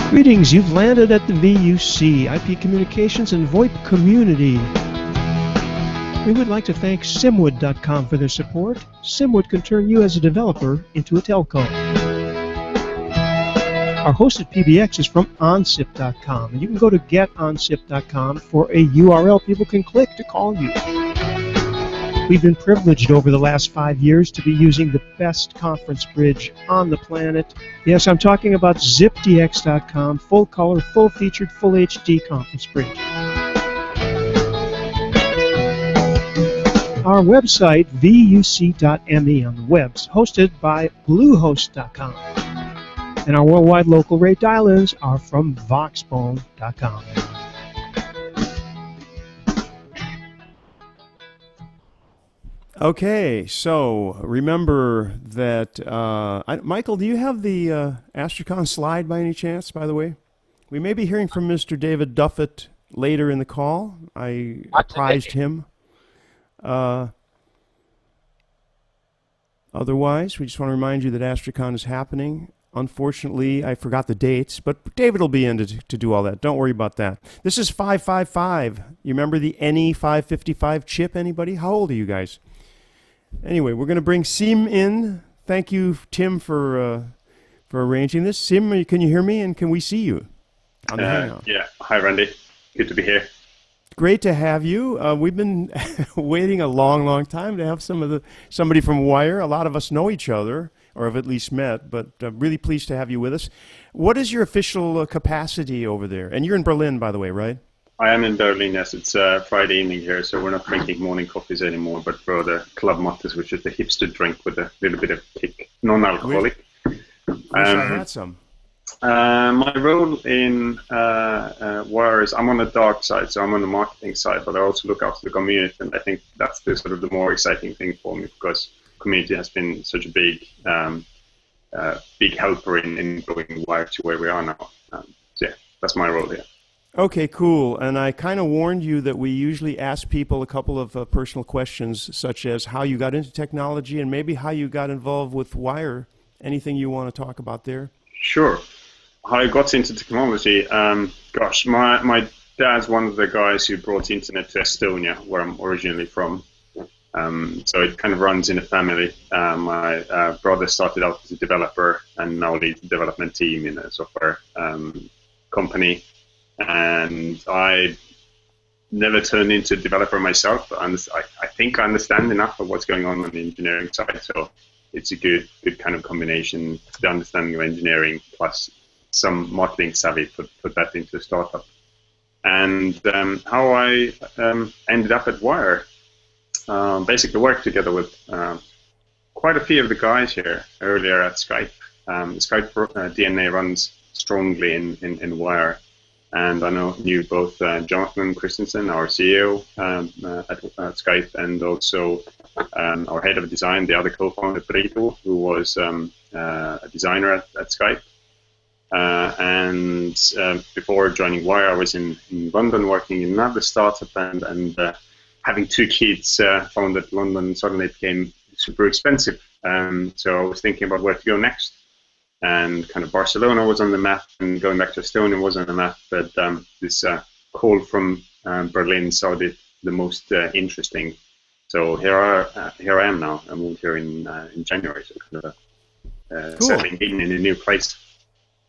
Greetings, you've landed at the VUC, IP Communications and VoIP Community. We would like to thank Simwood.com for their support. Simwood can turn you as a developer into a telco. Our hosted PBX is from OnSIP.com, and you can go to GetOnSIP.com for a URL people can click to call you. We've been privileged over the last 5 years to be using the best conference bridge on the planet. Yes, I'm talking about ZipDX.com, full color, full featured, full HD conference bridge. Our website, vuc.me on the webs, hosted by Bluehost.com. And our worldwide local rate dial-ins are from Voxbone.com. Okay, so remember that, Michael, do you have the Astrocon slide by any chance, by the way? We may be hearing from Mr. David Duffett later in the call. I apprised him. Otherwise, we just want to remind you that Astrocon is happening. Unfortunately, I forgot the dates, but David will be in to do all that. Don't worry about that. This is 555. You remember the NE555 chip, anybody? How old are you guys? Anyway, we're going to bring Siim in. Thank you, Tim, for arranging this. Siim, can you hear me, and can we see you on the Hangout? Yeah. Hi, Randy. Good to be here. Great to have you. We've been waiting a long, long time to have somebody from Wire. A lot of us know each other, or have at least met, but really pleased to have you with us. What is your official capacity over there? And you're in Berlin, by the way, right? I am in Berlin, yes. It's Friday evening here, so we're not drinking morning coffees anymore, but rather club mattes, which is the hipster drink with a little bit of kick, non-alcoholic. Wish I had some. My role in Wire is I'm on the dark side, so I'm on the marketing side, but I also look after the community, and I think that's the sort of the more exciting thing for me, because community has been such a big helper in growing Wire to where we are now. So yeah, that's my role here. Okay, cool. And I kind of warned you that we usually ask people a couple of personal questions, such as how you got into technology and maybe how you got involved with Wire. Anything you want to talk about there? Sure. How I got into technology, gosh, my dad's one of the guys who brought internet to Estonia, where I'm originally from. So it kind of runs in a family. My brother started out as a developer and now leads the development team in a software company. And I never turned into a developer myself. I think I understand enough of what's going on the engineering side, so it's a good kind of combination, the understanding of engineering plus some marketing savvy, put that into a startup. And how I ended up at Wire, basically worked together with quite a few of the guys here earlier at Skype. Skype DNA runs strongly in Wire. And I knew both Jonathan Christensen, our CEO at Skype, and also our head of design, the other co-founder, Brito, who was a designer at Skype. And before joining Wire, I was in London working in another startup, and having 2 kids, found that London suddenly became super expensive. So I was thinking about where to go next. And kind of Barcelona was on the map, and going back to Estonia was on the map. But this call from Berlin sounded the most interesting. So here I am now. I moved here in January, so kind of cool. Settling in a new place.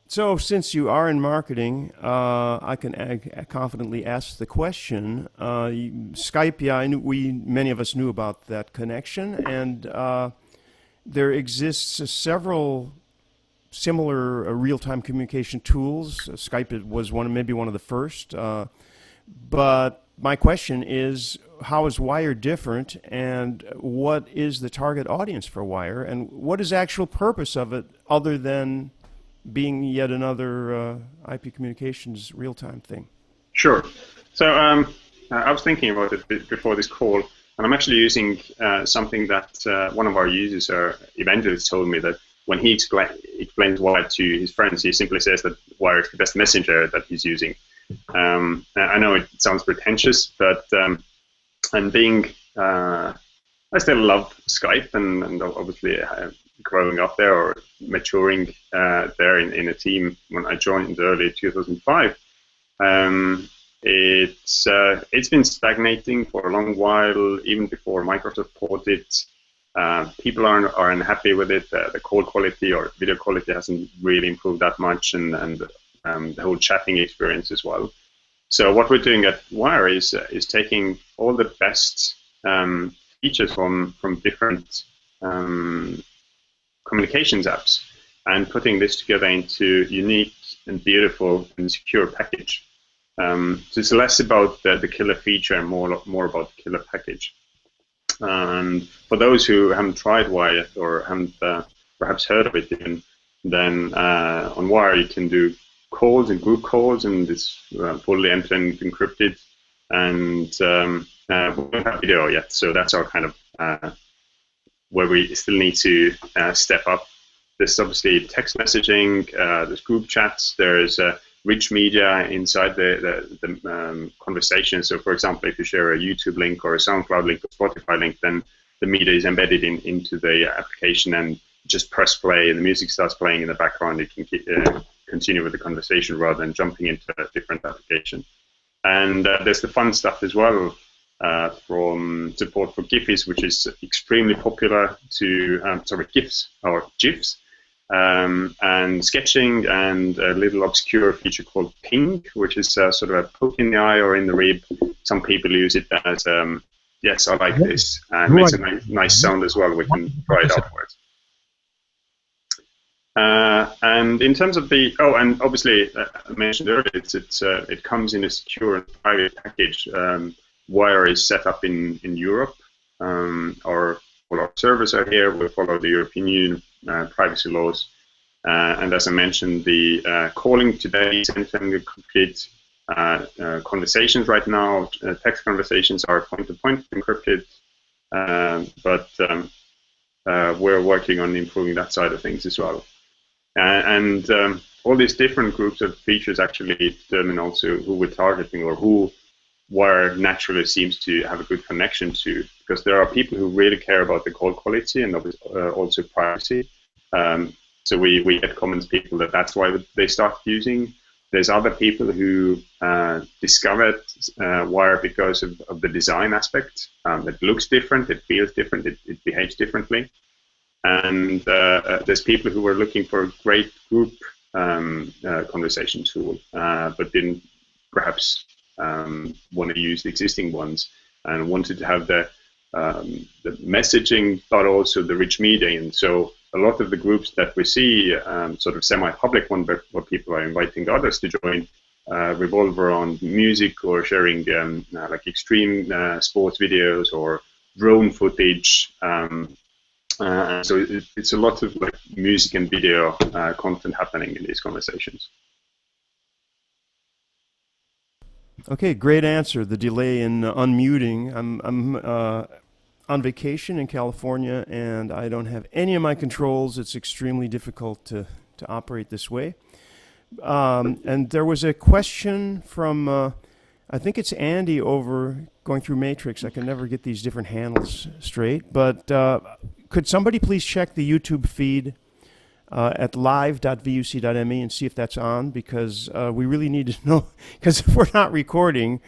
So since you are in marketing, I can confidently ask the question. Skype, yeah, many of us knew about that connection, and there exists several similar real-time communication tools. Skype was maybe one of the first. But my question is, how is Wire different, and what is the target audience for Wire, and what is the actual purpose of it other than being yet another IP communications real-time thing? Sure. So I was thinking about it before this call, and I'm actually using something that one of our users, Evangelist, told me that when he explains Wire to his friends, he simply says that Wire is the best messenger that he's using. I know it sounds pretentious, but I still love Skype, and obviously growing up there or maturing there in a team when I joined in early 2005. It's been stagnating for a long while, even before Microsoft bought it. People are unhappy with it. The call quality or video quality hasn't really improved that much, and the whole chatting experience as well. So what we're doing at Wire is taking all the best features from different communications apps and putting this together into unique and beautiful and secure package. So it's less about the killer feature and more about the killer package. And for those who haven't tried Wire yet or haven't perhaps heard of it even, then on Wire you can do calls and group calls, and it's fully end-to-end encrypted. And we don't have video yet, so that's our kind of where we still need to step up. There's obviously text messaging, there's group chats, there's rich media inside the conversation. So, for example, if you share a YouTube link or a SoundCloud link or Spotify link, then the media is embedded into the application, and just press play and the music starts playing in the background. You can continue with the conversation rather than jumping into a different application. And there's the fun stuff as well, from support for GIFs, which is extremely popular, to GIFs or GIFs, and sketching, and a little obscure feature called ping, which is sort of a poke in the eye or in the rib. Some people use it as yes, I like this, and makes a nice sound as well. We can try it afterwards. And in terms of the and obviously I mentioned earlier, it comes in a secure and private package. Wire is set up in Europe. All our servers are here. We follow the European Union privacy laws. And as I mentioned, the calling today is end-to-end complete. Conversations right now, text conversations are point-to-point encrypted. But we're working on improving that side of things as well. And all these different groups of features actually determine also who we're targeting or who Wire naturally seems to have a good connection to, because there are people who really care about the call quality and also privacy. So we get comments people that's why they start using. There's other people who discovered Wire because of the design aspect. It looks different, it feels different, it behaves differently. And there's people who were looking for a great group conversation tool, but didn't perhaps want to use the existing ones and wanted to have the messaging, but also the rich media. And so a lot of the groups that we see, sort of semi-public one, but where people are inviting others to join, revolve around music or sharing like extreme sports videos or drone footage. So it's a lot of like music and video content happening in these conversations. Okay, great answer. The delay in unmuting. I'm on vacation in California, and I don't have any of my controls. It's extremely difficult to operate this way. And there was a question from, I think it's Andy over going through Matrix. I can never get these different handles straight. But could somebody please check the YouTube feed at live.vuc.me and see if that's on, because we really need to know, because if we're not recording,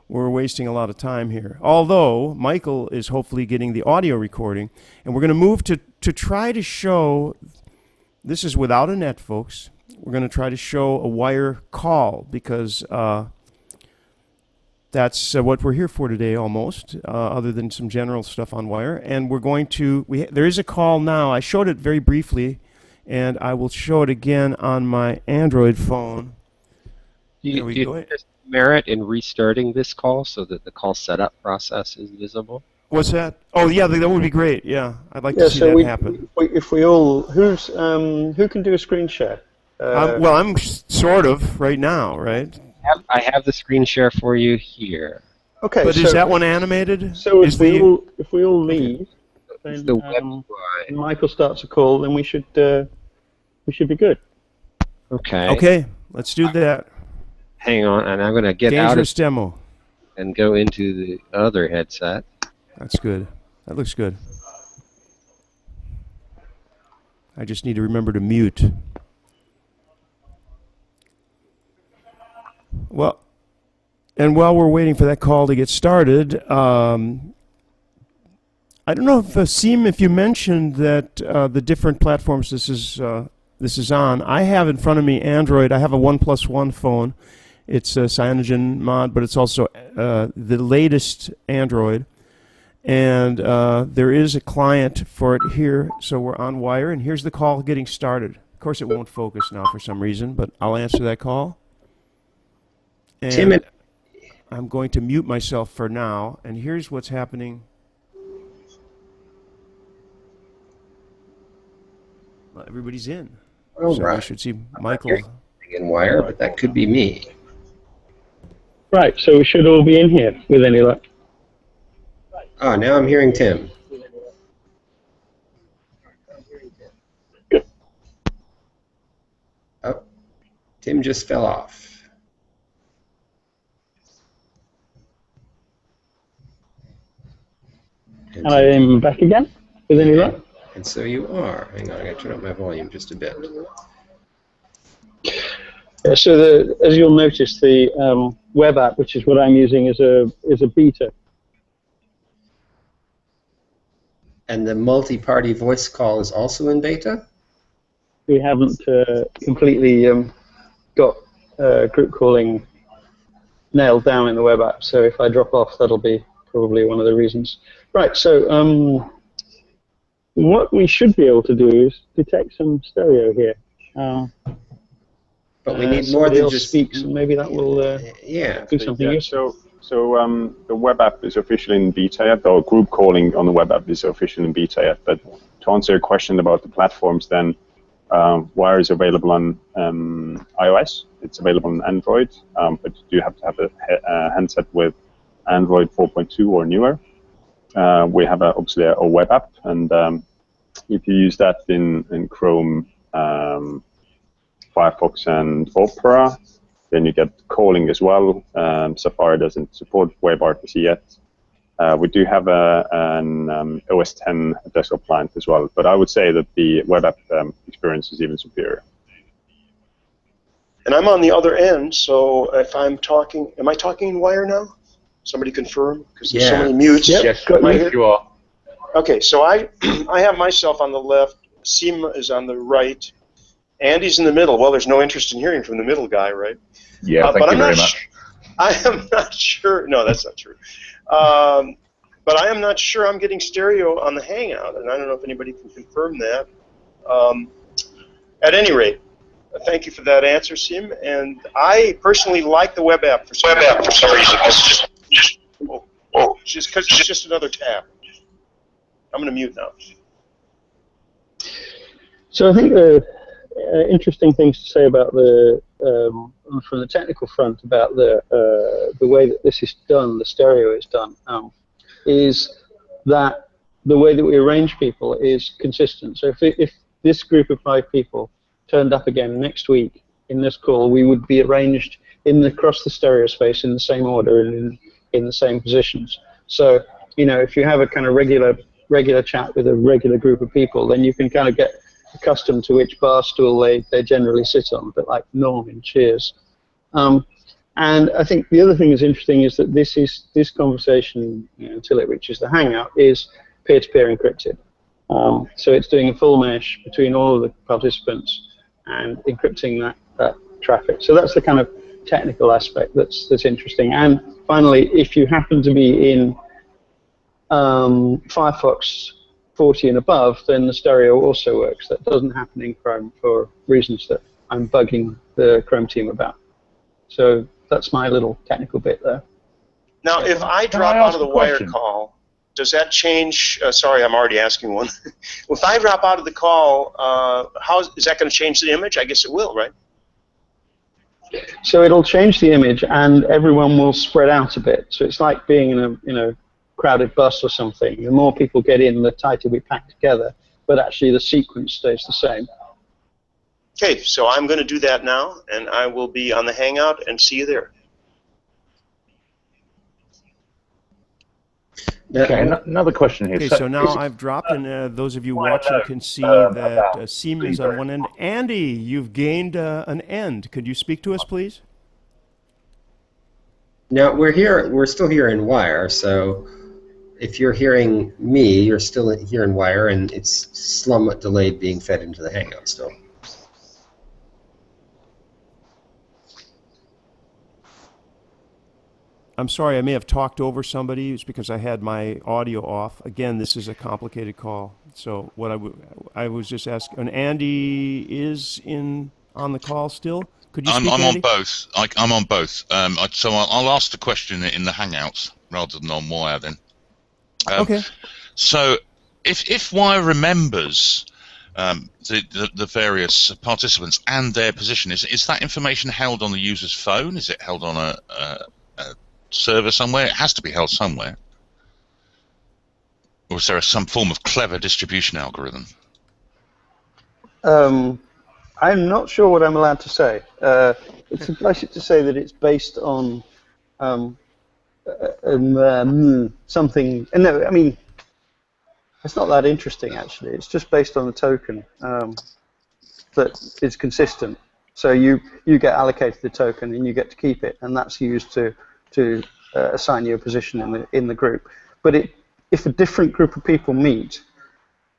we're wasting a lot of time here. Although Michael is hopefully getting the audio recording, and we're going to move to try to show, this is without a net, folks. We're going to try to show a Wire call, because that's what we're here for today, almost, other than some general stuff on Wire. And we're going to, there is a call now. I showed it very briefly, and I will show it again on my Android phone. Do you think there's merit in restarting this call so that the call setup process is visible? What's that? Oh, yeah, that would be great. Yeah, I'd like to see that happen. If we all, who can do a screen share? Well, I'm sort of right now, right? I have the screen share for you here. Okay, but is that one animated? So if we all leave, okay, then Michael starts a call, then we should be good. Okay. Okay, let's do that. Hang on, and I'm going to get Dangerous out demo and go into the other headset. That's good. That looks good. I just need to remember to mute. Well, and while we're waiting for that call to get started, I don't know if Siim, if you mentioned that the different platforms this is on. I have in front of me Android. I have a 1+1 phone. It's a Cyanogen mod, but it's also the latest Android. And there is a client for it here, so we're on wire. And here's the call getting started. Of course, it won't focus now for some reason, but I'll answer that call. And Tim, I'm going to mute myself for now. And here's what's happening. Well, everybody's in. all So right. we should see Michael. In wire, but that could be me. Right, so we should all be in here with any luck. Oh, now I'm hearing Tim. Good. Oh, Tim just fell off. And I am back again with any luck. And so you are. Hang on, I gotta turn up my volume just a bit. Yeah, so as you'll notice, the web app, which is what I'm using, is a beta. And the multi-party voice call is also in beta? We haven't completely got group calling nailed down in the web app, so if I drop off, that'll be probably one of the reasons. Right, so what we should be able to do is detect some stereo here. But we need more than just speaks, and maybe that will do something useful. So the web app is officially in beta yet, or group calling on the web app is officially in beta yet. But to answer your question about the platforms, then Wire is available on iOS. It's available on Android, but you do have to have a handset with Android 4.2 or newer. We have obviously a web app, and if you use that in Chrome, Firefox, and Opera, then you get calling as well. Safari doesn't support WebRTC yet. We do have an OS 10 desktop client as well, but I would say that the web app experience is even superior. And I'm on the other end, so if I'm talking, am I talking in wire now? Somebody confirm, because there's so many mutes. Yep. Yes, Yes, you are. Okay, so I have myself on the left, Siim is on the right, Andy's in the middle. Well, there's no interest in hearing from the middle guy, right? Yeah, thank you very much. I am not sure. No, that's not true. But I am not sure I'm getting stereo on the Hangout, and I don't know if anybody can confirm that. At any rate, thank you for that answer, Siim. And I personally like the web app for some reason. It's just because it's just another tab. I'm going to mute now. So I think the interesting things to say about the from the technical front about the way that this is done, the stereo is done, is that the way that we arrange people is consistent. So if this group of 5 people turned up again next week in this call, we would be arranged across the stereo space in the same order and in the same positions. So if you have a kind of regular chat with a regular group of people, then you can kind of get accustomed to which bar stool they generally sit on, a bit like Norm in Cheers. And I think the other thing that's interesting is that this conversation, until it reaches the Hangout, is peer-to-peer encrypted. So it's doing a full mesh between all of the participants and encrypting that traffic. So that's the kind of technical aspect that's interesting. And finally, if you happen to be in Firefox 40 and above, then the stereo also works. That doesn't happen in Chrome for reasons that I'm bugging the Chrome team about. So that's my little technical bit there. Now, if I drop out of the wire call, does that change? Sorry, I'm already asking one. If I drop out of the call, how is that going to change the image? I guess it will, right? So it'll change the image, and everyone will spread out a bit. So it's like being in a crowded bus or something. The more people get in, the tighter we pack together. But actually, the sequence stays the same. Okay, so I'm going to do that now, and I will be on the Hangout and see you there. Okay, another question here. Okay, so now I've dropped, and those of you watching can see that Siim is on one end. Andy, you've gained an end. Could you speak to us, please? Now, we're still here in Wire, so if you're hearing me, you're still here in Wire, and it's somewhat delayed being fed into the Hangout still. I'm sorry, I may have talked over somebody. It's because I had my audio off. Again, this is a complicated call. So what I was just asking, and Andy is on the call still? Could you speak, I'm Andy? on both. I'm on both. So I'll ask the question in the Hangouts rather than on Wire then. Okay. So if Wire remembers the various participants and their position, is that information held on the user's phone? Is it held on a server somewhere? It has to be held somewhere. Or is there some form of clever distribution algorithm? I'm not sure what I'm allowed to say. It's sufficient to say that it's based on something. No, I mean, it's not that interesting actually. It's just based on a token that is consistent. So you get allocated the token and you get to keep it, and that's used to assign you a position in the group. But if a different group of people meet,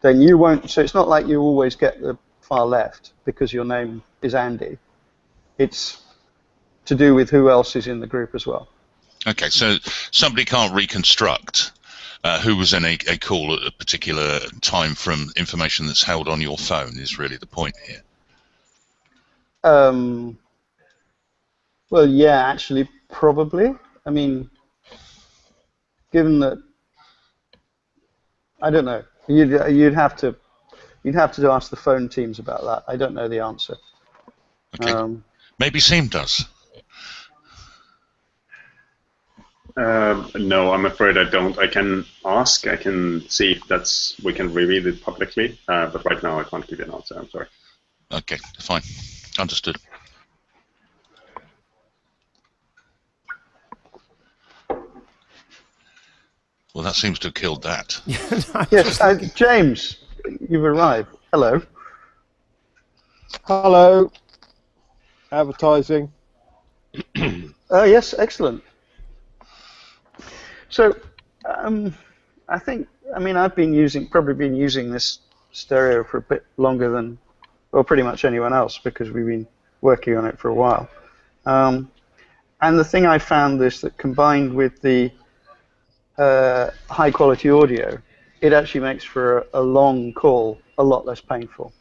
then you won't. So it's not like you always get the far left because your name is Andy. It's to do with who else is in the group as well. Okay, so somebody can't reconstruct who was in a call at a particular time from information that's held on your phone is really the point here. Well, yeah, actually, probably. I mean, given that, I don't know. You'd have to ask the phone teams about that. I don't know the answer. Okay. Maybe Siim does. No, I'm afraid I don't. I can ask. I can see if we can reveal it publicly. But right now I can't give you an answer. I'm sorry. Okay, fine. Understood. Well, that seems to have killed that. Yes, James, you've arrived. Hello. Hello. Advertising. Yes, excellent. So, I think, I mean, I've probably been using this stereo for a bit longer than, well, pretty much anyone else because we've been working on it for a while. And the thing I found is that combined with the high quality audio, it actually makes for a long call a lot less painful.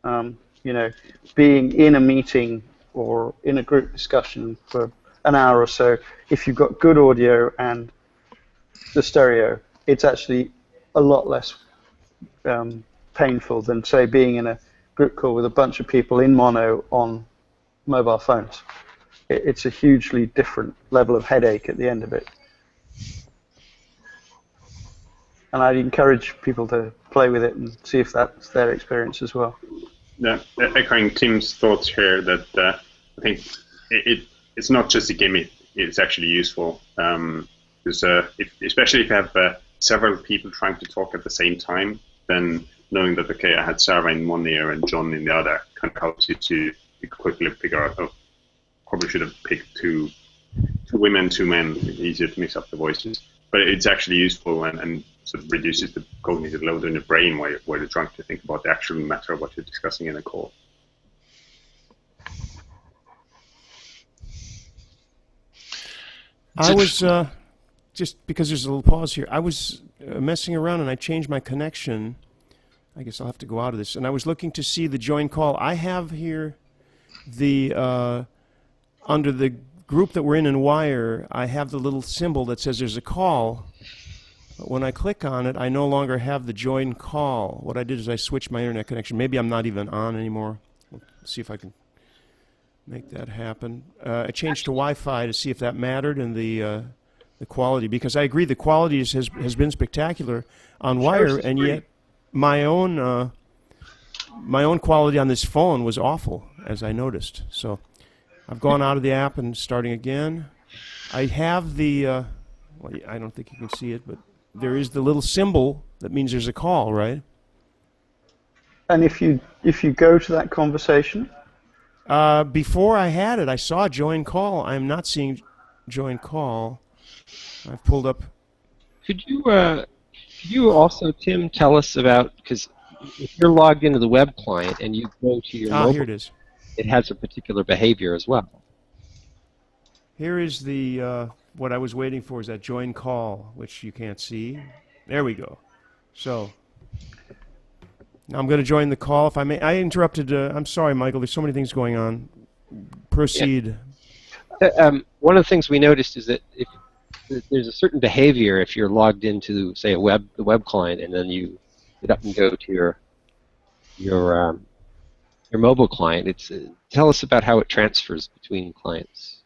You know, being in a meeting or in a group discussion for an hour or so, if you've got good audio and the stereo, it's actually a lot less painful than, say, being in a group call with a bunch of people in mono on mobile phones. It's a hugely different level of headache at the end of it. And I'd encourage people to play with it and see if that's their experience as well. Yeah, echoing Tim's thoughts here, that I think it's not just a gimmick, it's actually useful. Because especially if you have several people trying to talk at the same time, then knowing that, okay, I had Sarah in one ear and John in the other kind of helps you to quickly figure out, oh, probably should have picked two women, 2 men, it's easier to mix up the voices. But it's actually useful and sort of reduces the cognitive load in the brain where you're trying to think about the actual matter of what you're discussing in a call. I was, just because there's a little pause here, I was messing around and I changed my connection. I guess I'll have to go out of this. And I was looking to see the join call. I have here the, under the group that we're in Wire, I have the little symbol that says there's a call. But when I click on it, I no longer have the join call. What I did is I switched my internet connection. Maybe I'm not even on anymore. Let's see if I can make that happen. I changed to Wi-Fi to see if that mattered in the quality, because I agree the quality has been spectacular on Wire, and yet my own quality on this phone was awful, as I noticed. So I've gone out of the app and starting again. I have the well, I don't think you can see it, but there is the little symbol that means there's a call, right? And if you go to that conversation, before I had it, I saw join call. I'm not seeing join call. I've pulled up. Could you also, Tim, tell us about, because if you're logged into the web client and you go to your mobile, here it is. It has a particular behavior as well. Here is the what I was waiting for is that join call, which you can't see. There we go. So now I'm going to join the call. If I may, I interrupted. I'm sorry, Michael. There's so many things going on. Proceed. Yeah. One of the things we noticed is that if there's a certain behavior if you're logged into, say, the web client, and then you get up and go to your mobile client. It's tell us about how it transfers between clients.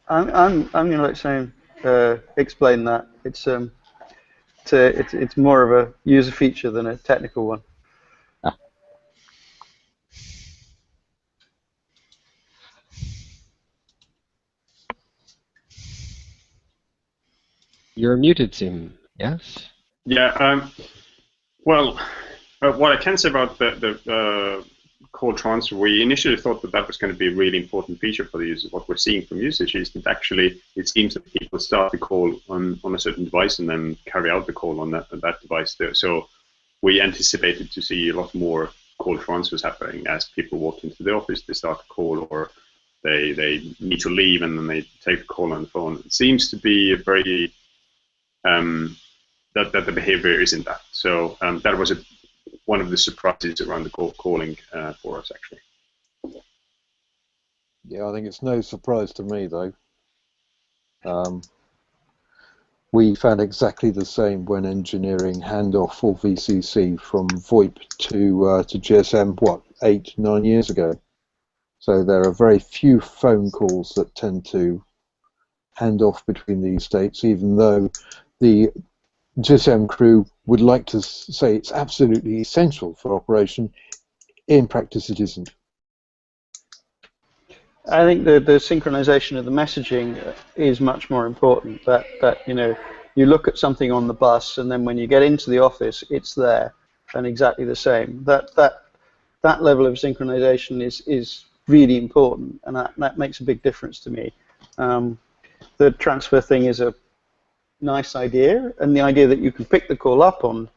I'm going to let Siim explain that. It's more of a user feature than a technical one. You're muted, Siim. Yes? Yeah. Well, what I can say about the call transfer, we initially thought that was going to be a really important feature for the user. What we're seeing from usage is that actually it seems that people start the call on a certain device and then carry out the call on that device there. So we anticipated to see a lot more call transfers happening as people walk into the office, they start a call, or they need to leave and then they take a call on the phone. It seems to be a very that the behavior isn't that. So that was one of the surprises around the calling for us, actually. Yeah, I think it's no surprise to me, though. We found exactly the same when engineering handoff for VCC from VoIP to GSM, 8-9 years ago. So there are very few phone calls that tend to hand off between these states, even though the GSM crew would like to say it's absolutely essential for operation. In practice, it isn't. I think the synchronization of the messaging is much more important. That you look at something on the bus, and then when you get into the office, it's there and exactly the same. That level of synchronization is really important, and that makes a big difference to me. The transfer thing is a nice idea, and the idea that you can pick the call up on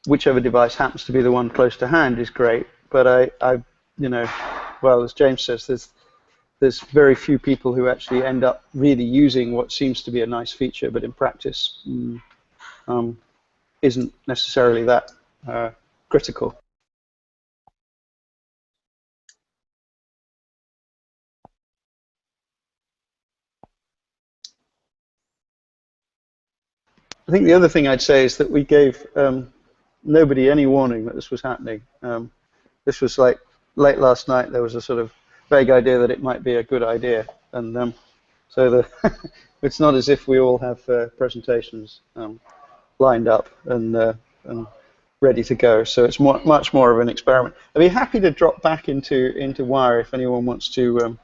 whichever device happens to be the one close to hand is great. But well, as James says, there's very few people who actually end up really using what seems to be a nice feature, but in practice isn't necessarily that critical. I think the other thing I'd say is that we gave nobody any warning that this was happening. This was like late last night. There was a sort of vague idea that it might be a good idea, and so it's not as if we all have presentations lined up and ready to go. So it's much more of an experiment. I'd be happy to drop back into Wire if anyone wants to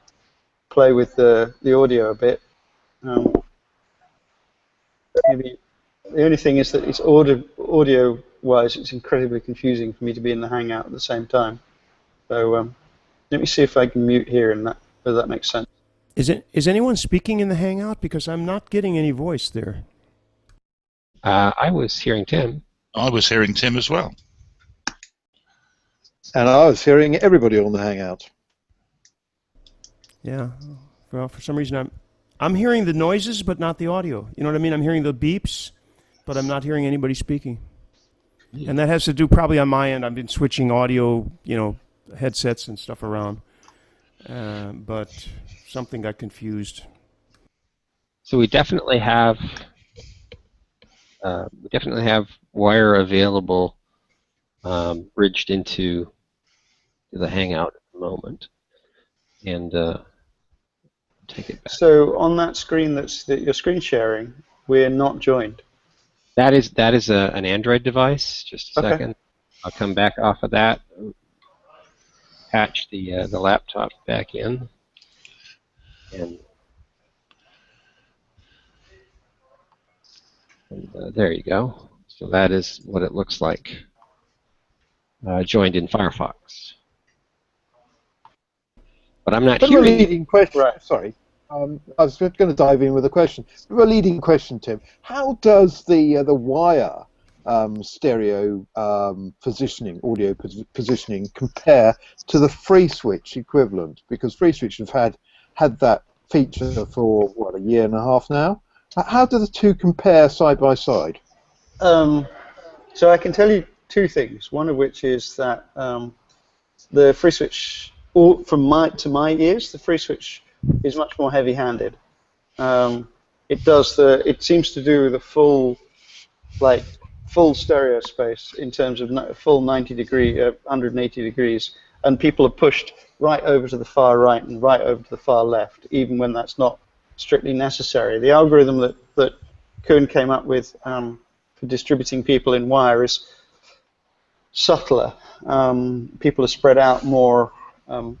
play with the audio a bit. Maybe. The only thing is that it's audio-wise, it's incredibly confusing for me to be in the Hangout at the same time. So let me see if I can mute here, and whether that makes sense. Is anyone speaking in the Hangout? Because I'm not getting any voice there. I was hearing Tim. I was hearing Tim as well. And I was hearing everybody on the Hangout. Yeah. Well, for some reason I'm hearing the noises, but not the audio. You know what I mean? I'm hearing the beeps, but I'm not hearing anybody speaking. Yeah. And that has to do probably on my end. I've been switching audio, headsets and stuff around, but something got confused. So we definitely have Wire available, bridged into the Hangout at the moment, and take it back. So on that screen that you're screen sharing, we're not joined. That is an Android device. Just a second. I'll come back off of that. Patch the laptop back in, and And, there you go. So that is what it looks like joined in Firefox. But I'm not But a hearing you. leading question. Right. Sorry, I was going to dive in with a question. A leading question, Tim. How does the wire stereo positioning, audio positioning, compare to the FreeSwitch equivalent? Because FreeSwitch have had that feature for what, a year and a half now. How do the two compare side by side? So I can tell you two things. One of which is that the FreeSwitch, to my ears, the FreeSwitch is much more heavy-handed. It seems to do the full stereo space in terms of full 180 degrees, and people are pushed right over to the far right and right over to the far left, even when that's not strictly necessary. The algorithm that Kuhn came up with for distributing people in wire is subtler. People are spread out more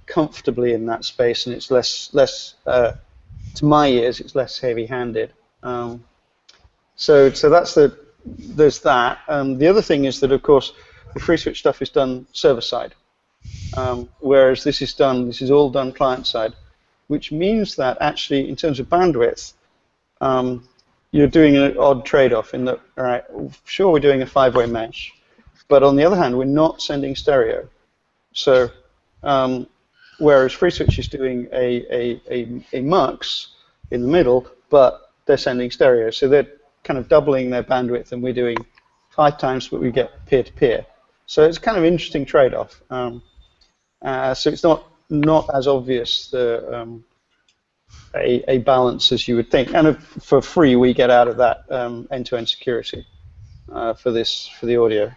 comfortably in that space, and it's less to my ears, it's less heavy-handed. So there's that. The other thing is that, of course, the FreeSwitch stuff is done server-side, whereas this is all done client-side, which means that actually, in terms of bandwidth, you're doing an odd trade-off in that, all right, sure, we're doing a 5-way mesh, but on the other hand, we're not sending stereo. So whereas FreeSwitch is doing a mux in the middle, but they're sending stereo. So they're kind of doubling their bandwidth, and we're doing 5 times what we get peer-to-peer. So it's kind of an interesting trade-off. So it's not as obvious a balance as you would think. And for free, we get out of that end-to-end security for the audio.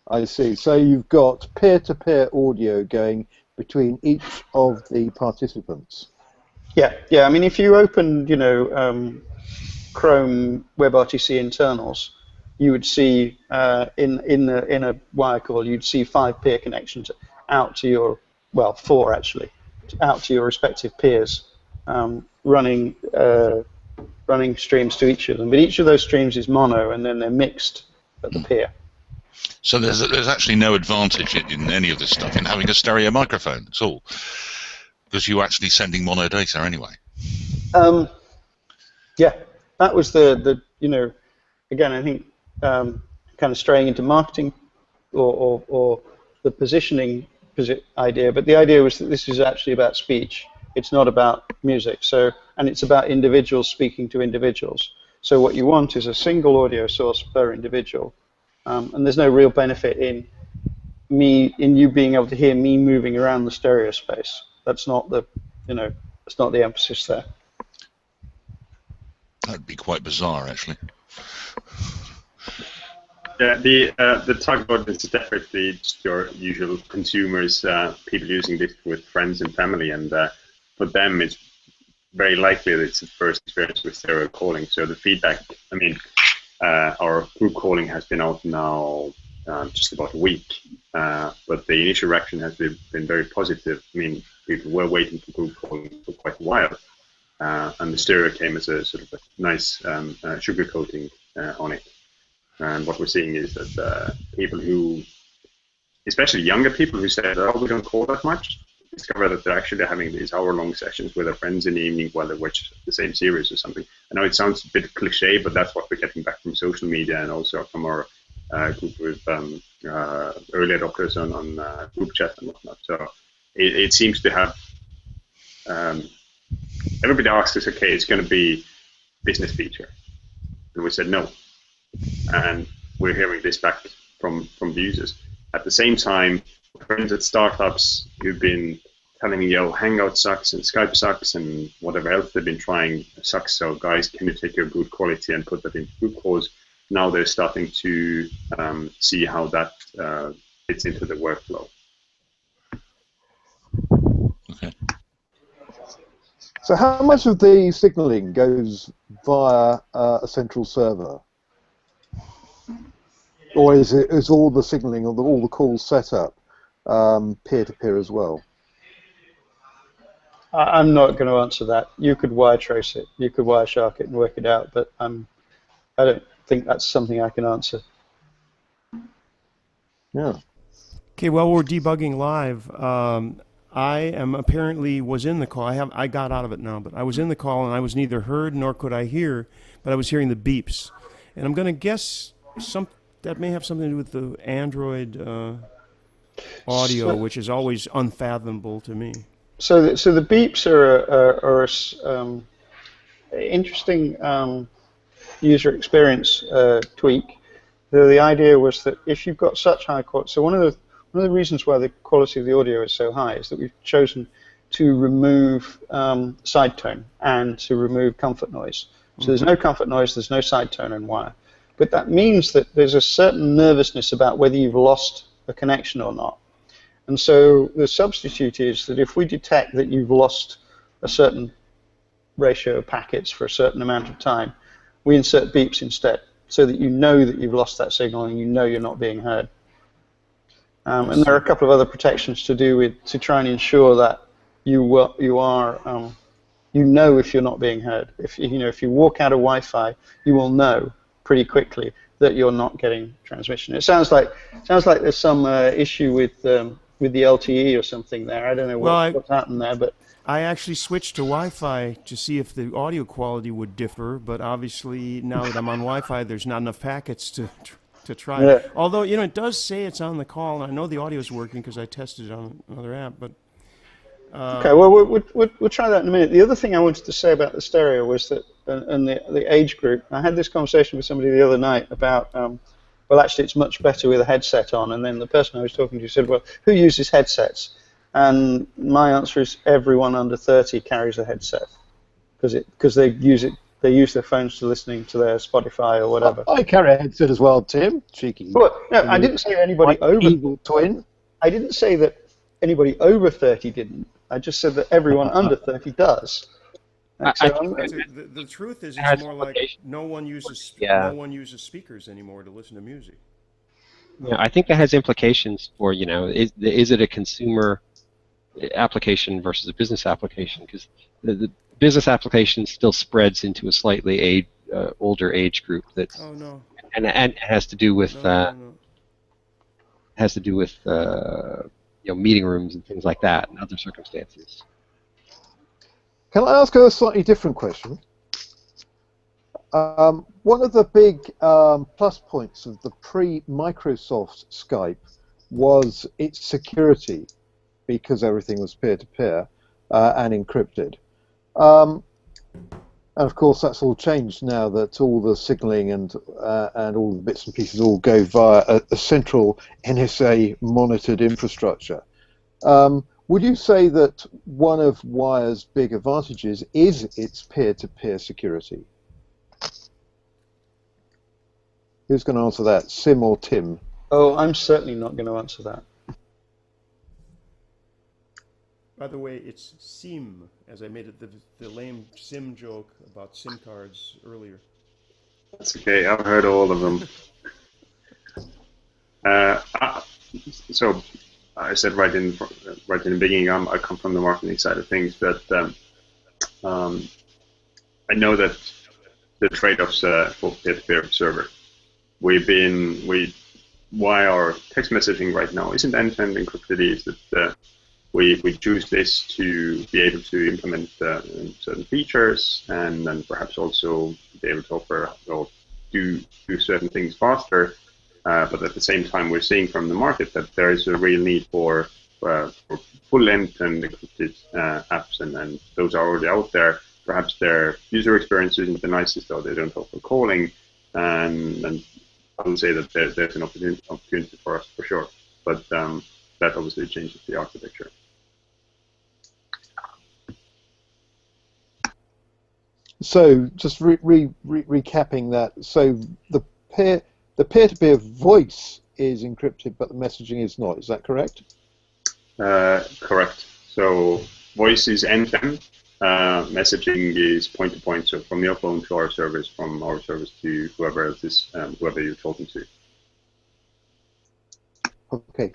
I see. So you've got peer-to-peer audio going between each of the participants. Yeah. I mean, if you open, Chrome WebRTC internals, you would see in a wire call, you'd see 5 peer connections out to your, 4 actually, out to your respective peers, running streams to each of them. But each of those streams is mono, and then they're mixed at the peer. So there's actually no advantage in any of this stuff in having a stereo microphone at all, because you're actually sending mono data anyway. Yeah, that was the again, I think kind of straying into marketing or the positioning idea, but the idea was that this is actually about speech. It's not about music. And it's about individuals speaking to individuals. So what you want is a single audio source per individual. And there's no real benefit in you being able to hear me moving around the stereo space. That's not the emphasis there. That'd be quite bizarre, actually. Yeah, the target audience is definitely just your usual consumers, people using this with friends and family, and for them it's very likely that it's the first experience with stereo calling. So the feedback, I mean, our group calling has been out now just about a week, but the initial reaction has been very positive. I mean, people were waiting for group calling for quite a while, and the stereo came as a sort of a nice sugar coating on it. And what we're seeing is that people who, especially younger people who said, oh, we don't call that much, discover that they're actually having these hour-long sessions with their friends in the evening while they watch the same series or something. I know it sounds a bit cliche, but that's what we're getting back from social media and also from our group with early adopters on group chat and whatnot. So it seems to have, everybody asks us, okay, it's going to be business feature. And we said no. And we're hearing this back from the users. At the same time, friends at startups who've been telling me, oh, Hangouts sucks and Skype sucks and whatever else they've been trying sucks. So guys, can you take your good quality and put that into group calls? Now they're starting to see how that fits into the workflow. Okay. So how much of the signaling goes via a central server? Or is all the signaling or all the calls set up peer-to-peer as well? I'm not going to answer that. You could wire trace it. You could Wireshark it and work it out, but I don't think that's something I can answer. Yeah. Okay, well, we're debugging live. I am apparently was in the call. I got out of it now, but I was in the call and I was neither heard nor could I hear, but I was hearing the beeps, and I'm going to guess that may have something to do with the Android audio, which is always unfathomable to me. So the beeps are interesting user experience tweak. The idea was that if you've got such high quality, so one of the reasons why the quality of the audio is so high is that we've chosen to remove side tone and to remove comfort noise. So there's no comfort noise, there's no side tone in wire. But that means that there's a certain nervousness about whether you've lost a connection or not. And so the substitute is that if we detect that you've lost a certain ratio of packets for a certain amount of time, we insert beeps instead, so that you know that you've lost that signal and you know you're not being heard. And there are a couple of other protections to do with to try and ensure that you know if you're not being heard. If you walk out of Wi-Fi, you will know pretty quickly that you're not getting transmission. It sounds like there's some issue with the LTE or something there. I don't know what's happened there, but I actually switched to Wi-Fi to see if the audio quality would differ, but obviously now that I'm on Wi-Fi, there's not enough packets to try. Yeah. Although, it does say it's on the call, and I know the audio is working because I tested it on another app. But okay, well, we'll try that in a minute. The other thing I wanted to say about the stereo was that, and the age group, I had this conversation with somebody the other night about, well, actually, it's much better with a headset on. And then the person I was talking to said, well, who uses headsets? And my answer is everyone under 30 carries a headset because they use it. They use their phones to listening to their Spotify or whatever. I carry a headset as well, Tim. Cheeky. Well, no, I didn't say anybody over. Evil twin. I didn't say that anybody over 30 didn't. I just said that everyone under 30 does. The truth is, it's more like no one uses speakers anymore to listen to music. Yeah, I think that has implications for is it a consumer application versus a business application? Because the business application still spreads into a slightly older age group that's and has to do with meeting rooms and things like that and other circumstances. Can I ask a slightly different question? One of the big plus points of the pre-Microsoft Skype was its security, because everything was peer-to-peer and encrypted. And of course, that's all changed now that all the signaling and all the bits and pieces all go via a central NSA-monitored infrastructure. Would you say that one of Wire's big advantages is its peer-to-peer security? Who's going to answer that, Siim or Tim? Oh, I'm certainly not going to answer that. By the way, it's SIM, as I made it the lame SIM joke about SIM cards earlier. That's okay. I've heard all of them. So I said right in the beginning, I come from the marketing side of things, but I know that the trade-offs for peer-to-peer server. Why our text messaging right now isn't end-to-end encrypted is that we choose this to be able to implement certain features and then perhaps also be able to offer or do certain things faster. But at the same time, we're seeing from the market that there is a real need for full end-to-end encrypted apps, and those are already out there. Perhaps their user experience isn't the nicest, or they don't offer calling, and I would say that there's an opportunity for us for sure. But that obviously changes the architecture. So just recapping that, so the peer-to-peer voice is encrypted, but the messaging is not. Is that correct? Correct. So voice is end-to-end. Messaging is point-to-point. So from your phone to our service, from our service to whoever else is, whoever you're talking to. Okay.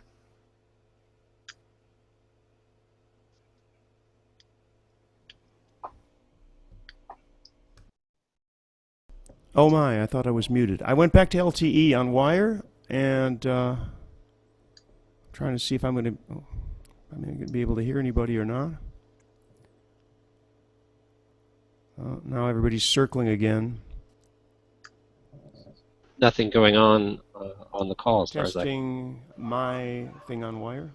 Oh my, I thought I was muted. I went back to LTE on wire, and trying to see if I'm going to be able to hear anybody or not. Now everybody's circling again. Nothing going on the call as far as Testing my thing on wire.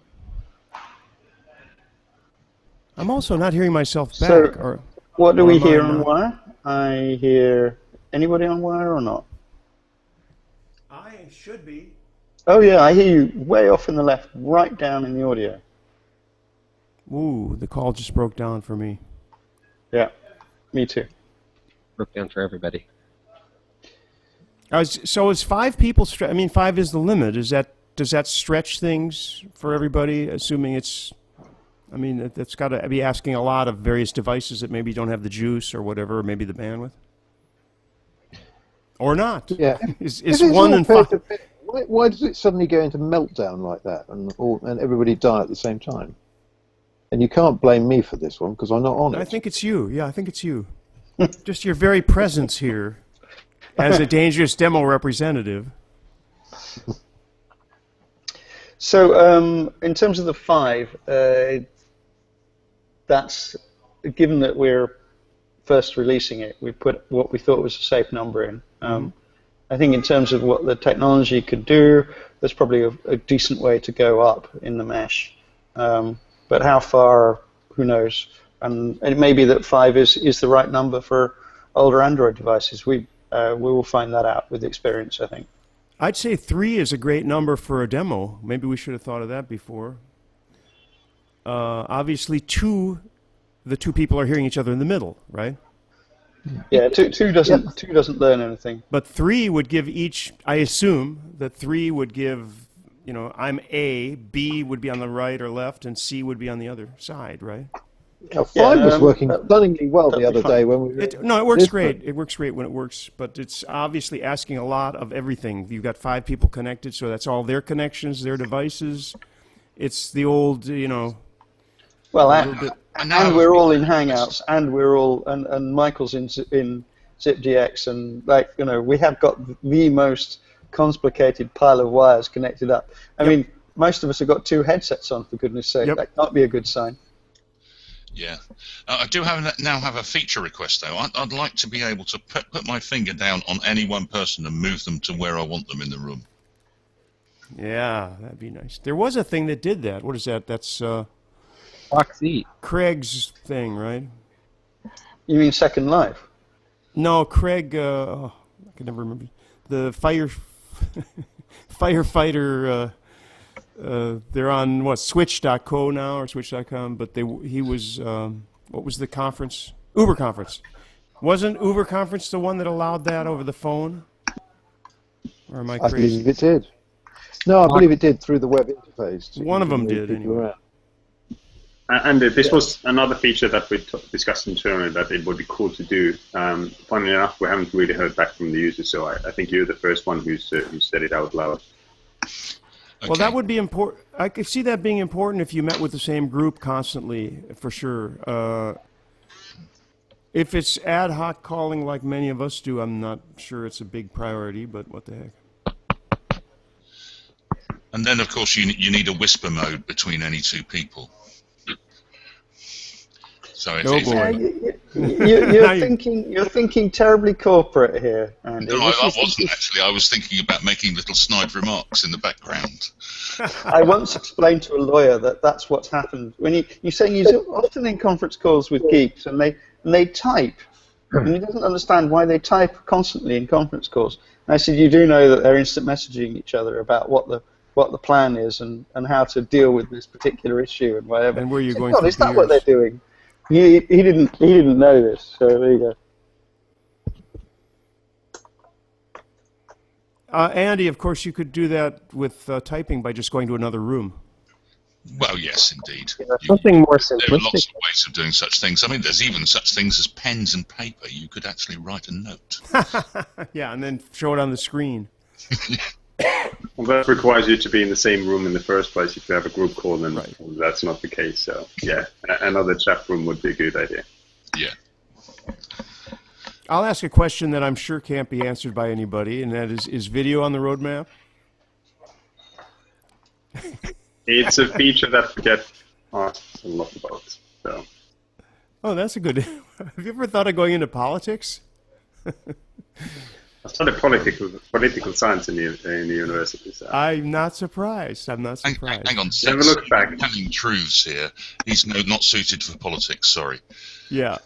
I'm also not hearing myself back. So, what do we hear on wire? I hear anybody on wire or not? I should be. Oh yeah, I hear you way off in the left, right down in the audio. Ooh, the call just broke down for me. Yeah, me too. Broke down for everybody. So is 5 people? I mean, 5 is the limit. Does that stretch things for everybody? Assuming it's, I mean, that's got to be asking a lot of various devices that maybe don't have the juice or whatever, or maybe the bandwidth, or not. Yeah. Is 1 and 5? Why does it suddenly go into meltdown like that, and everybody die at the same time? And you can't blame me for this one because I'm not on it. I think it's you. Yeah, I think it's you. Just your very presence here as a dangerous demo representative. So, in terms of the 5, that's given that we're first releasing it, we put what we thought was a safe number in. I think in terms of what the technology could do, there's probably a decent way to go up in the mesh. But how far, who knows? And it may be that 5 is the right number for older Android devices. We will find that out with experience, I think. I'd say 3 is a great number for a demo. Maybe we should have thought of that before. Obviously, the 2 people are hearing each other in the middle, right? Yeah, two doesn't learn anything. But 3 would give each. I assume that 3 would give. I'm A, B would be on the right or left, and C would be on the other side, right? Now, 5 was working stunningly well the other day when we. It works great. It works great when it works, but it's obviously asking a lot of everything. You've got 5 people connected, so that's all their connections, their devices. It's the old, Well, and we're all in Hangouts, and we're all and Michael's in ZipDX, and we have got the most complicated pile of wires connected up. I mean, most of us have got 2 headsets on, for goodness sake. Yep. That can't be a good sign. Yeah. I do now have a feature request, though. I'd like to be able to put my finger down on any one person and move them to where I want them in the room. Yeah, that'd be nice. There was a thing that did that. What is that? That's Foxy. Craig's thing, right? You mean Second Life? No, Craig, I can never remember. The firefighter, they're on, what, Switch.co now or Switch.com, but he was, what was the conference? Uber Conference. Wasn't Uber Conference the one that allowed that over the phone? Or am I crazy? I believe it did. No, I believe it did through the web interface. One of them did, anyway. And this was another feature that we discussed internally that it would be cool to do. Funnily enough, we haven't really heard back from the users, so I think you're the first one who said it out loud. Okay. Well, that would be important. I could see that being important if you met with the same group constantly, for sure. If it's ad hoc calling like many of us do, I'm not sure it's a big priority, but what the heck. And then, of course, you need a whisper mode between any 2 people. So you're thinking terribly corporate here, Andy. No, I wasn't actually. I was thinking about making little snide remarks in the background. I once explained to a lawyer that that's what's happened. When you say you're often in conference calls with geeks, and they type, and he doesn't understand why they type constantly in conference calls. And I said, you do know that they're instant messaging each other about what the plan is and how to deal with this particular issue and whatever. And where you're going? Is that what they're doing? He didn't know this, so there you go. Andy, of course, you could do that with typing by just going to another room. Well, yes, indeed. Yeah, something more simplistic. There are lots of ways of doing such things. I mean, there's even such things as pens and paper. You could actually write a note. Yeah, and then show it on the screen. Well, that requires you to be in the same room in the first place. If you have a group call, then that's not the case. So, yeah, another chat room would be a good idea. Yeah. I'll ask a question that I'm sure can't be answered by anybody, and that is video on the roadmap? It's a feature that we get asked a lot about. So. Oh, that's a good. Have you ever thought of going into politics? I studied political science in the university. So. I'm not surprised. I'm not surprised. Hang on, never look back. Telling truths here. He's not suited for politics. Sorry. Yeah.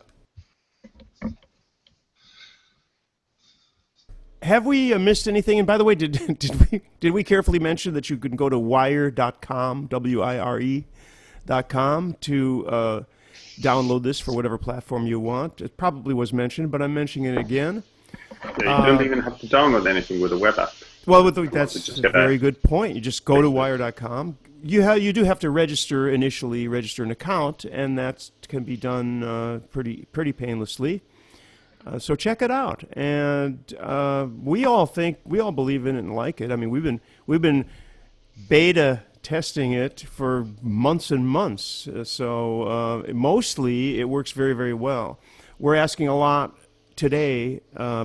Have we missed anything? And by the way, did we carefully mention that you can go to wire.com, WIRE.com, to download this for whatever platform you want? It probably was mentioned, but I'm mentioning it again. Yeah, you don't even have to download anything with a web app. Well, that's a very good point. You just go to wire.com. You do have to register an account, and that can be done pretty painlessly. So check it out, and we all believe in it and like it. I mean, we've been beta testing it for months and months. So mostly it works very, very well. We're asking a lot today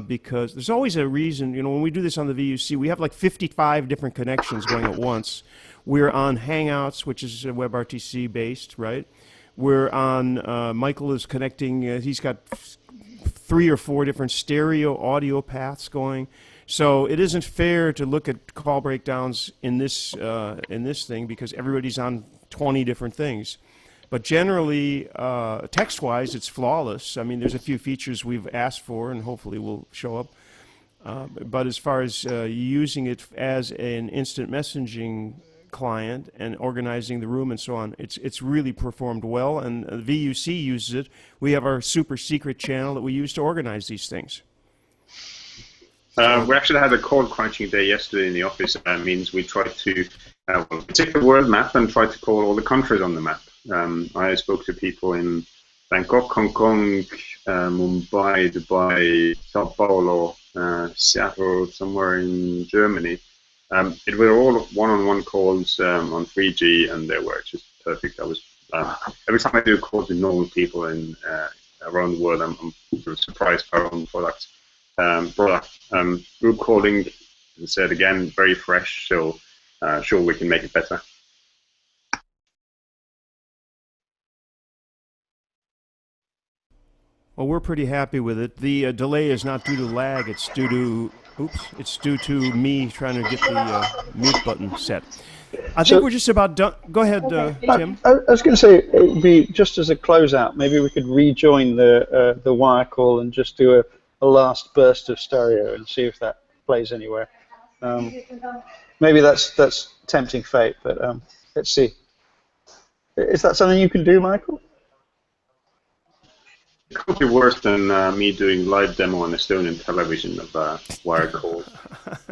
because there's always a reason. You know, when we do this on the VUC, we have like 55 different connections going at once. We're on Hangouts, which is WebRTC based, right? We're on. Michael is connecting. He's got 3 or 4 different stereo audio paths going. So it isn't fair to look at call breakdowns in this thing because everybody's on 20 different things. But generally, text-wise, it's flawless. I mean, there's a few features we've asked for and hopefully will show up. But as far as using it as an instant messaging client and organizing the room and so on, it's really performed well. And VUC uses it. We have our super secret channel that we use to organize these things. We actually had a call crunching day yesterday in the office. That means we tried to take the world map and try to call all the countries on the map. I spoke to people in Bangkok, Hong Kong, Mumbai, Dubai, Sao Paulo, Seattle, somewhere in Germany. It were all one-on-one calls on 3G, and they were just perfect. I was every time I do calls with normal people in around the world, I'm sort of surprised by our own product. Group calling, as I said again, very fresh. So sure we can make it better. Well, we're pretty happy with it. The delay is not due to lag. It's due to me trying to get the mute button set. I think we're just about done. Go ahead, Tim. I was going to say, it would be just as a closeout, maybe we could rejoin the wire call and just do a last burst of stereo and see if that plays anywhere. Maybe that's tempting fate, but let's see. Is that something you can do, Michael? It could be worse than me doing live demo on Estonian television of wire calls.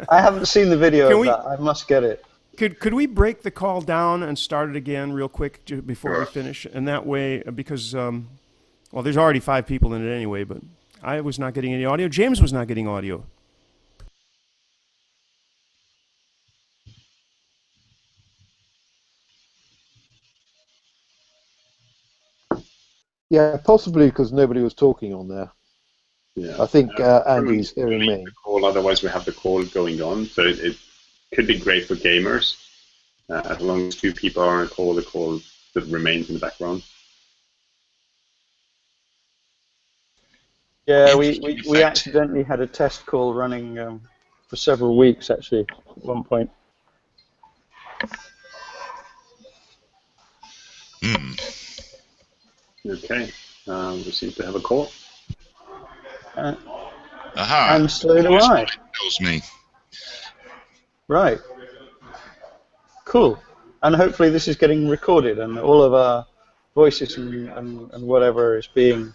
I haven't seen the video of that. I must get it. Could we break the call down and start it again real quick before we finish? And that way, because, well, there's already 5 people in it anyway, but I was not getting any audio. James was not getting audio. Yeah, possibly because nobody was talking on there. Yeah. I think Andy's hearing me. Call, otherwise we have the call going on, so it could be great for gamers. As long as 2 people are on a call, the call that remains in the background. Yeah, we accidentally had a test call running for several weeks, actually, at one point. Okay, we seem to have a call. Aha! And so do I. Tells me. Right. Cool. And hopefully this is getting recorded, and all of our voices and whatever is being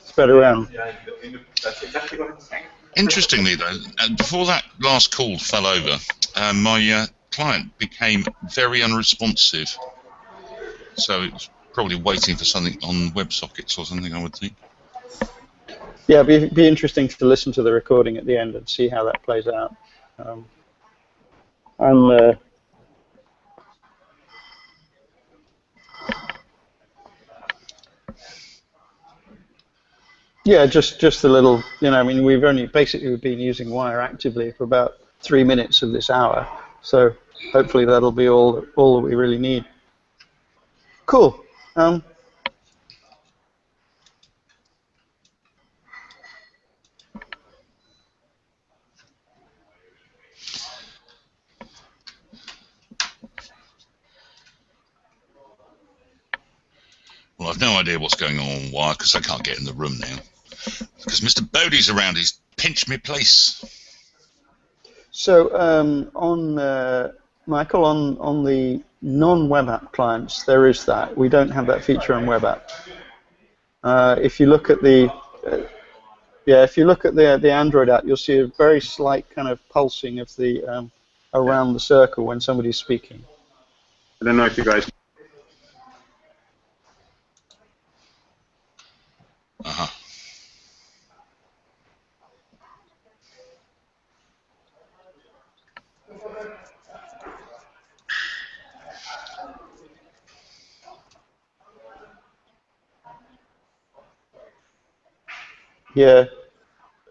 spread around. Interestingly, though, before that last call fell over, my client became very unresponsive. So it was probably waiting for something on WebSockets or something, I would think. Yeah, it'd be interesting to listen to the recording at the end and see how that plays out. Yeah, just the little, I mean, we've been using wire actively for about 3 minutes of this hour, so hopefully that'll be all that we really need. Cool. Well, I've no idea what's going on wire because I can't get in the room now. Because Mr. Bodie's around, he's pinched me place. So Michael, on the non-web app clients, there is that. We don't have that feature on web app. If you look at the the Android app, you'll see a very slight kind of pulsing of the around the circle when somebody's speaking. I don't know if you guys. Yeah,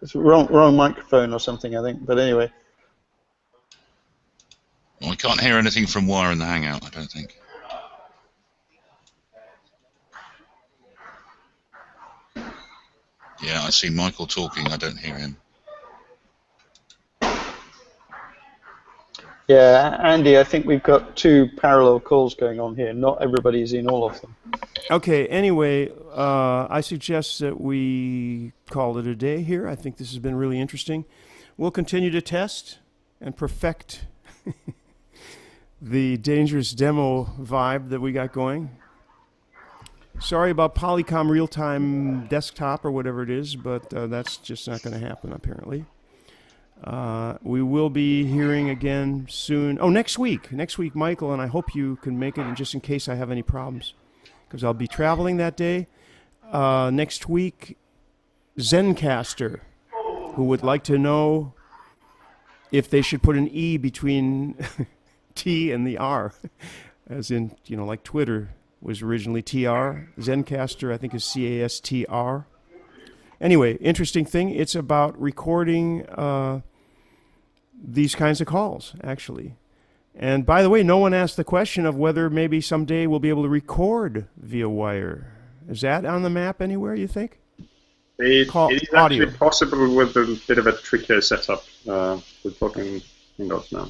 it's wrong microphone or something, I think. But anyway. Well, we can't hear anything from wire in the Hangout, I don't think. Yeah, I see Michael talking. I don't hear him. Yeah, Andy, I think we've got 2 parallel calls going on here. Not everybody's in all of them. Okay, anyway, I suggest that we call it a day here. I think this has been really interesting. We'll continue to test and perfect the dangerous demo vibe that we got going. Sorry about Polycom real-time desktop or whatever it is, but that's just not going to happen, apparently. We will be hearing again soon. Oh, next week. Next week, Michael, and I hope you can make it, and just in case I have any problems, because I'll be traveling that day. Next week, Zencaster, who would like to know if they should put an E between T and the R, as in, like Twitter was originally TR. Zencaster, I think, is CASTR. Anyway, interesting thing. It's about recording these kinds of calls, actually. And by the way, no one asked the question of whether maybe someday we'll be able to record via wire. Is that on the map anywhere, you think? It is audio. actually possible with a bit of a trickier setup. We're talking Hangouts now.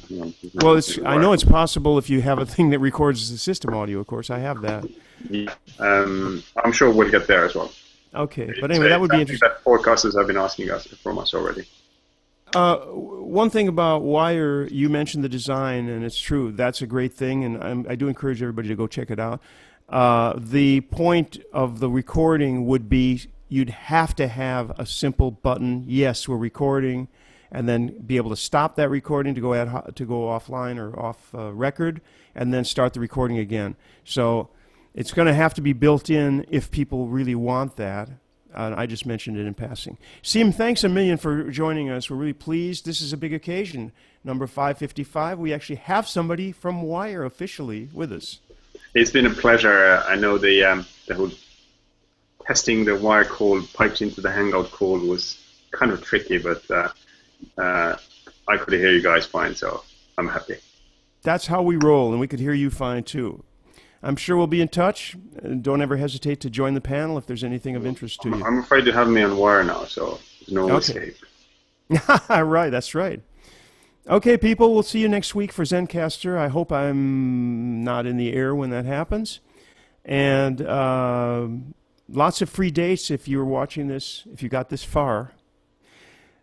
Well, I know it's possible if you have a thing that records the system audio, of course. I have that. Yeah. I'm sure we'll get there as well. Okay, but anyway, that would be interesting. That forecasters have been asking us from us already. One thing about wire, you mentioned the design, and it's true. That's a great thing, and I do encourage everybody to go check it out. The point of the recording would be you'd have to have a simple button, yes, we're recording, and then be able to stop that recording to go offline or off record, and then start the recording again. So it's going to have to be built in if people really want that. I just mentioned it in passing. Siim, thanks a million for joining us. We're really pleased. This is a big occasion. Number 555. We actually have somebody from Wire officially with us. It's been a pleasure. I know the whole testing the Wire call piped into the Hangout call was kind of tricky, but I could hear you guys fine, so I'm happy. That's how we roll, and we could hear you fine too. I'm sure we'll be in touch. Don't ever hesitate to join the panel if there's anything of interest to you. I'm afraid you have me on Wire now, so there's no escape. Right, that's right. Okay, people, we'll see you next week for Zencaster. I hope I'm not in the air when that happens. And lots of free dates if you're watching this, if you got this far.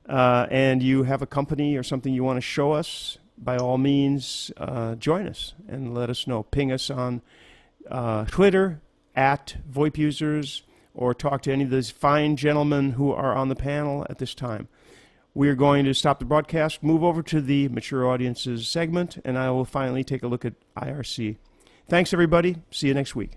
And you have a company or something you want to show us, by all means, join us and let us know. Ping us on Twitter, @VoIP users, or talk to any of those fine gentlemen who are on the panel at this time. We are going to stop the broadcast, move over to the Mature Audiences segment, and I will finally take a look at IRC. Thanks, everybody. See you next week.